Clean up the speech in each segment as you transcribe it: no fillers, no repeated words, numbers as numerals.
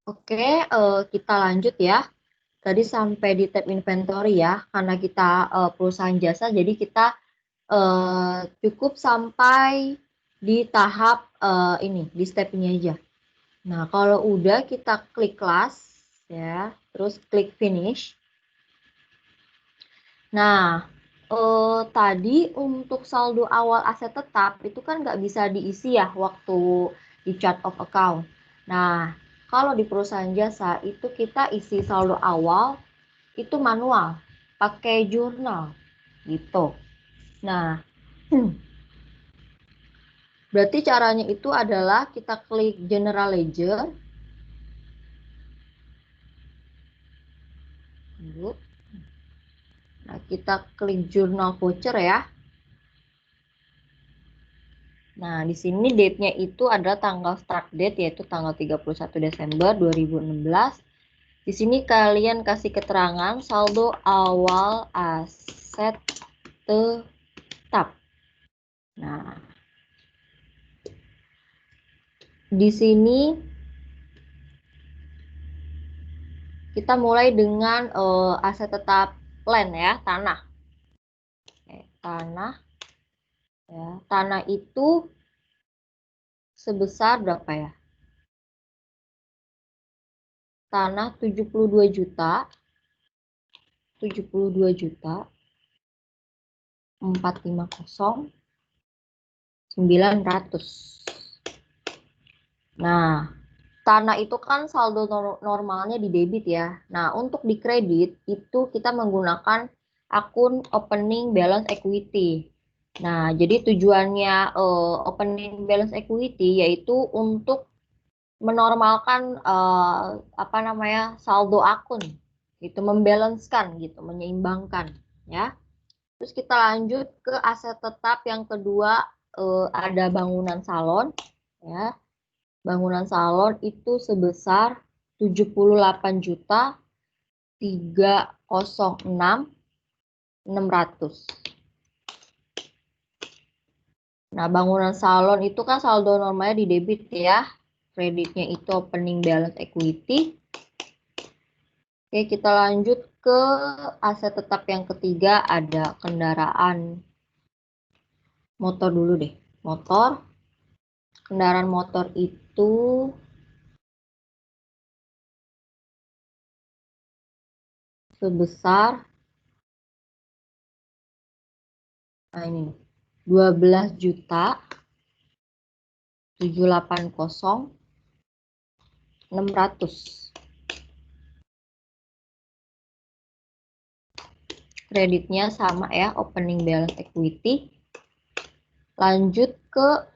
Oke, kita lanjut ya. Tadi sampai di tab inventory ya, karena kita perusahaan jasa, jadi kita cukup sampai di tahap ini, di step ini aja. Nah, kalau udah kita klik kelas ya, terus klik finish. Nah, tadi untuk saldo awal aset tetap itu kan nggak bisa diisi ya waktu di chart of account. Nah, kalau di perusahaan jasa itu kita isi saldo awal itu manual, pakai jurnal gitu. Nah, berarti caranya itu adalah kita klik General Ledger. Nah, kita klik Jurnal Voucher ya. Nah, di sini date-nya itu adalah tanggal start date, yaitu tanggal 31 Desember 2016. Di sini kalian kasih keterangan saldo awal aset tetap. Nah, di sini kita mulai dengan aset tetap land ya, tanah. Tanah ya. Tanah itu sebesar berapa ya? Tanah 72 juta. 72 juta 450.900. Nah, tanah itu kan saldo normalnya di debit ya. Nah, untuk di kredit itu kita menggunakan akun opening balance equity. Nah, jadi tujuannya opening balance equity yaitu untuk menormalkan apa namanya saldo akun, gitu, membalancekan gitu, menyeimbangkan ya. Terus kita lanjut ke aset tetap yang kedua, ada bangunan salon ya. Bangunan salon itu sebesar 78.306.600. Nah, bangunan salon itu kan saldo normalnya di debit ya. Kreditnya itu opening balance equity. Oke, kita lanjut ke aset tetap yang ketiga, ada kendaraan motor dulu deh. Motor. Kendaraan motor itu sebesar, nah ini 12.780.600. Kreditnya sama ya, opening balance equity. Lanjut ke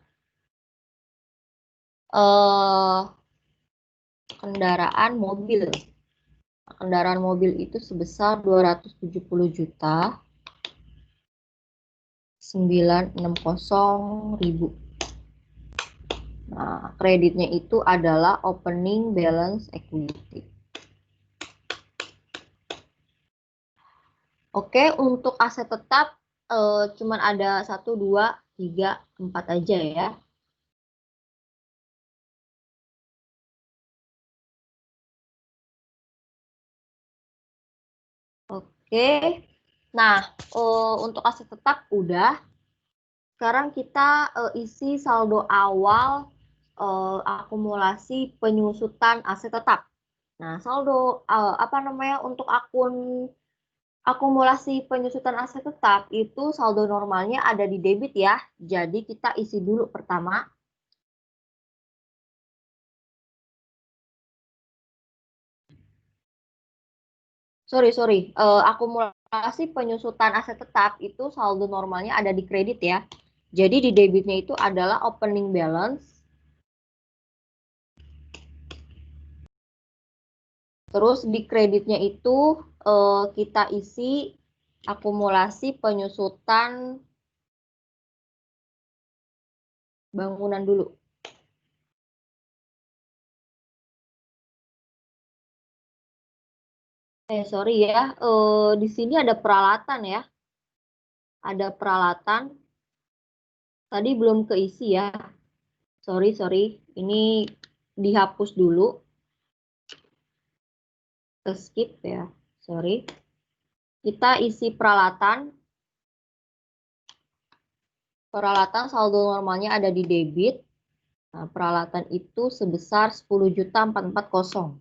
kendaraan mobil. Kendaraan mobil itu sebesar 270.960.000. Nah, kreditnya itu adalah opening balance equity. Oke, untuk aset tetap cuman ada 1, 2, 3, 4 aja ya. Oke, nah untuk aset tetap udah. Sekarang kita isi saldo awal akumulasi penyusutan aset tetap. Nah, saldo apa namanya untuk akun akumulasi penyusutan aset tetap itu saldo normalnya ada di debit ya. Jadi kita isi dulu pertama. Sorry. Akumulasi penyusutan aset tetap itu saldo normalnya ada di kredit ya. Jadi di debitnya itu adalah opening balance. Terus di kreditnya itu kita isi akumulasi penyusutan bangunan dulu. Sorry ya, di sini ada peralatan ya. Ada peralatan. Tadi belum keisi ya. Sorry. Ini dihapus dulu. skip ya, sorry. Kita isi peralatan. Peralatan saldo normalnya ada di debit. Nah, peralatan itu sebesar 10.440.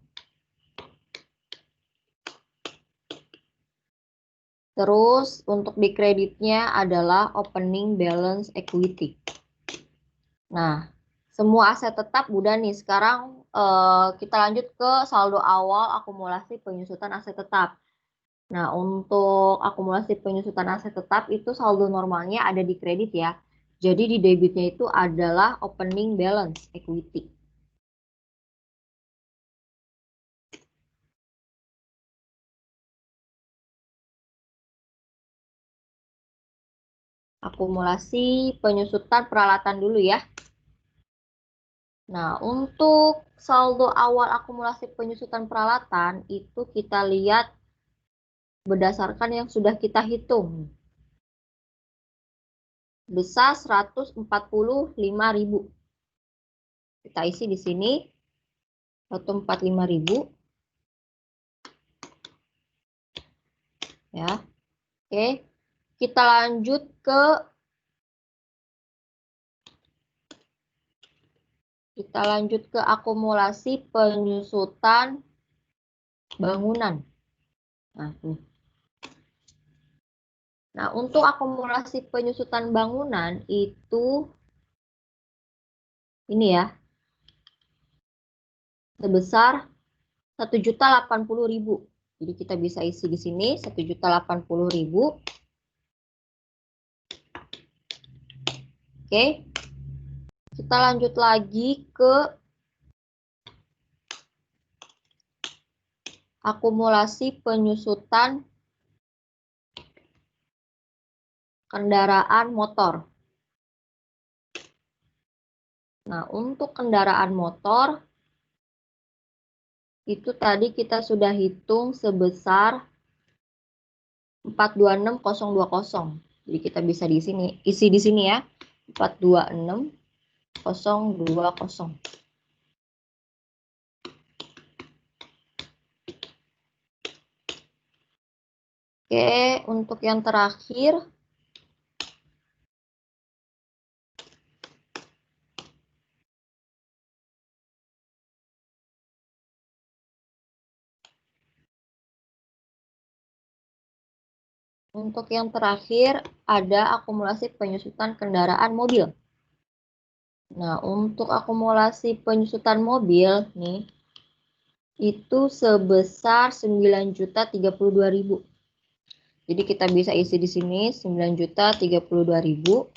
Terus untuk di kreditnya adalah opening balance equity. Nah, semua aset tetap udah nih. Sekarang kita lanjut ke saldo awal akumulasi penyusutan aset tetap. Nah, untuk akumulasi penyusutan aset tetap itu saldo normalnya ada di kredit ya. Jadi di debitnya itu adalah opening balance equity. Akumulasi penyusutan peralatan dulu ya. Nah, untuk saldo awal akumulasi penyusutan peralatan itu kita lihat berdasarkan yang sudah kita hitung. Besar 145.000. Kita isi di sini 145.000. Ya. Oke. Kita lanjut ke akumulasi penyusutan bangunan. Nah, nih. Nah, untuk akumulasi penyusutan bangunan itu ini ya. Sebesar 1.080.000. Jadi kita bisa isi di sini 1.080.000. Oke. Kita lanjut lagi ke akumulasi penyusutan kendaraan motor. Nah, untuk kendaraan motor itu tadi kita sudah hitung sebesar 426.020. Jadi kita bisa di sini isi di sini ya. 426.020. Oke, untuk yang terakhir ada akumulasi penyusutan kendaraan mobil. Nah, untuk akumulasi penyusutan mobil nih itu sebesar 9.032.000. Jadi kita bisa isi di sini 9.032.000.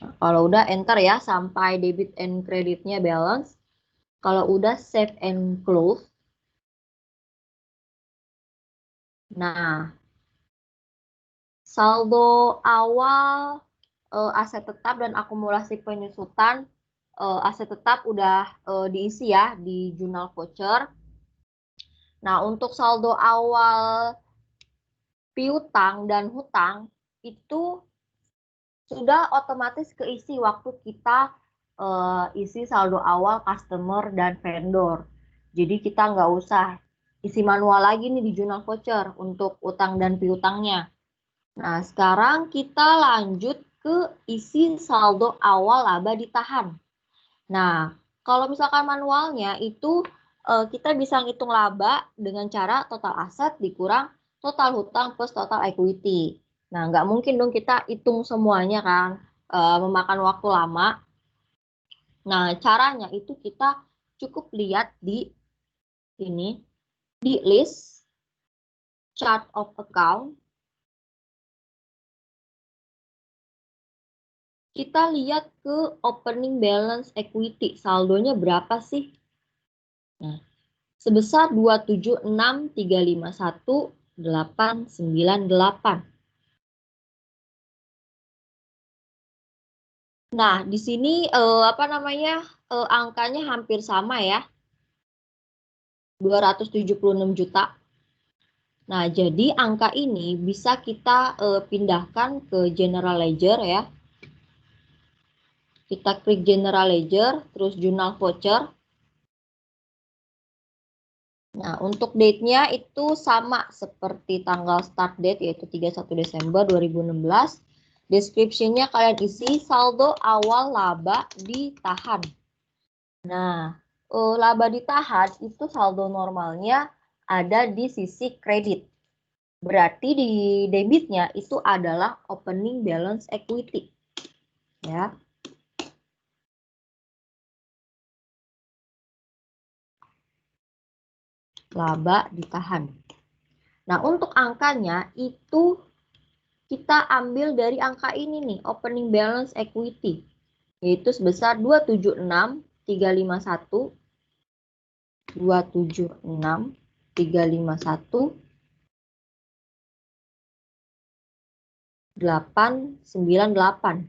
Nah, kalau udah enter ya sampai debit and creditnya balance. Kalau udah save and close. Nah, saldo awal aset tetap dan akumulasi penyusutan aset tetap udah diisi ya di jurnal voucher. Nah, untuk saldo awal piutang dan hutang itu sudah otomatis keisi waktu kita isi saldo awal customer dan vendor. Jadi kita nggak usah isi manual lagi nih di jurnal voucher untuk utang dan piutangnya. Nah, sekarang kita lanjut ke isi saldo awal laba ditahan. Nah, kalau misalkan manualnya itu kita bisa ngitung laba dengan cara total aset dikurang total hutang plus total equity. Nah, nggak mungkin dong kita hitung semuanya kan, memakan waktu lama. Nah, caranya itu kita cukup lihat di ini, di list chart of account. Kita lihat ke opening balance equity, saldonya berapa sih? Nah, sebesar 276.351.898. Nah, di sini angkanya hampir sama ya. 276 juta. Nah, jadi angka ini bisa kita pindahkan ke general ledger ya. Kita klik general ledger, terus jurnal voucher. Nah, untuk date-nya itu sama seperti tanggal start date, yaitu 31 Desember 2016. Description-nya kalian isi saldo awal laba ditahan. Nah, laba ditahan itu saldo normalnya ada di sisi kredit. Berarti di debitnya itu adalah opening balance equity. Ya. Laba ditahan. Nah, untuk angkanya itu kita ambil dari angka ini nih, opening balance equity, yaitu sebesar 276.351, 276.351, 898.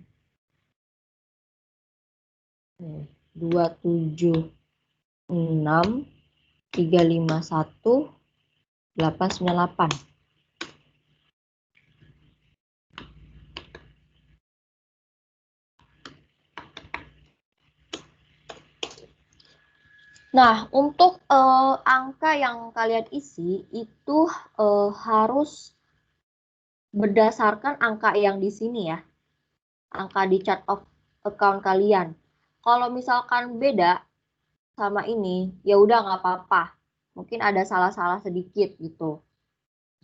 276.351, 898. Nah, untuk angka yang kalian isi itu harus berdasarkan angka yang di sini ya, angka di chart of account kalian. Kalau misalkan beda sama ini, ya udah nggak apa-apa. Mungkin ada salah-salah sedikit gitu.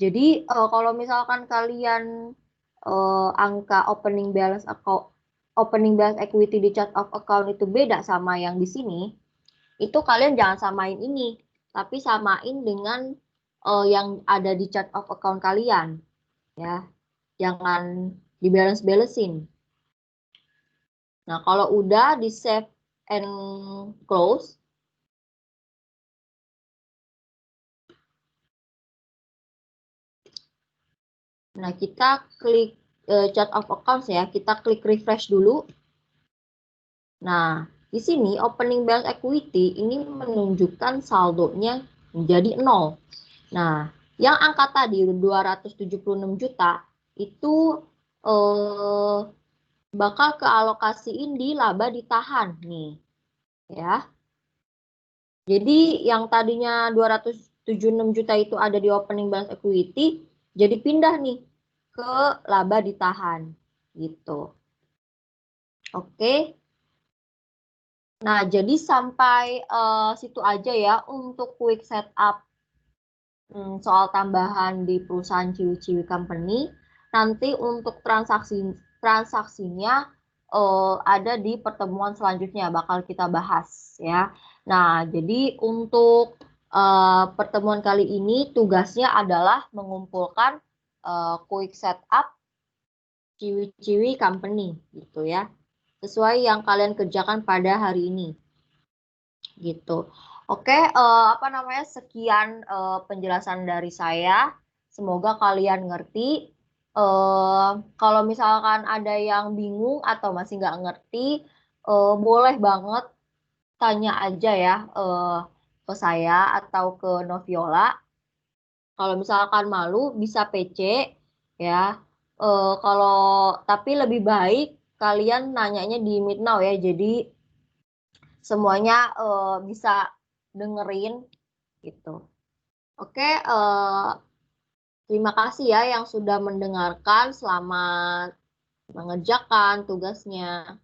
Jadi kalau misalkan kalian angka opening balance account, opening balance equity di chart of account itu beda sama yang di sini, itu kalian jangan samain ini, tapi samain dengan yang ada di chart of account kalian, ya. Jangan di balance-balancein. Nah, kalau udah di save and close, nah kita klik chart of accounts ya, kita klik refresh dulu. Nah, di sini opening balance equity ini menunjukkan saldonya menjadi 0. Nah, yang angka tadi 276 juta itu bakal kealokasiin di laba ditahan nih. Ya. Jadi yang tadinya 276 juta itu ada di opening balance equity, jadi pindah nih ke laba ditahan gitu. Oke. Nah, jadi sampai situ aja ya untuk quick setup soal tambahan di perusahaan Ciwi-Ciwi Company. Nanti untuk transaksinya ada di pertemuan selanjutnya bakal kita bahas ya. Nah, jadi untuk pertemuan kali ini tugasnya adalah mengumpulkan quick setup Ciwi-Ciwi Company gitu ya. Sesuai yang kalian kerjakan pada hari ini. Gitu. Oke, apa namanya? Sekian penjelasan dari saya. Semoga kalian ngerti. Kalau misalkan ada yang bingung atau masih nggak ngerti, boleh banget tanya aja ya ke saya atau ke Noviola. Kalau misalkan malu bisa PC ya. Kalau tapi lebih baik kalian nanyanya di Meet Now ya. Jadi semuanya bisa dengerin gitu. Oke, terima kasih ya yang sudah mendengarkan. Selamat mengerjakan tugasnya.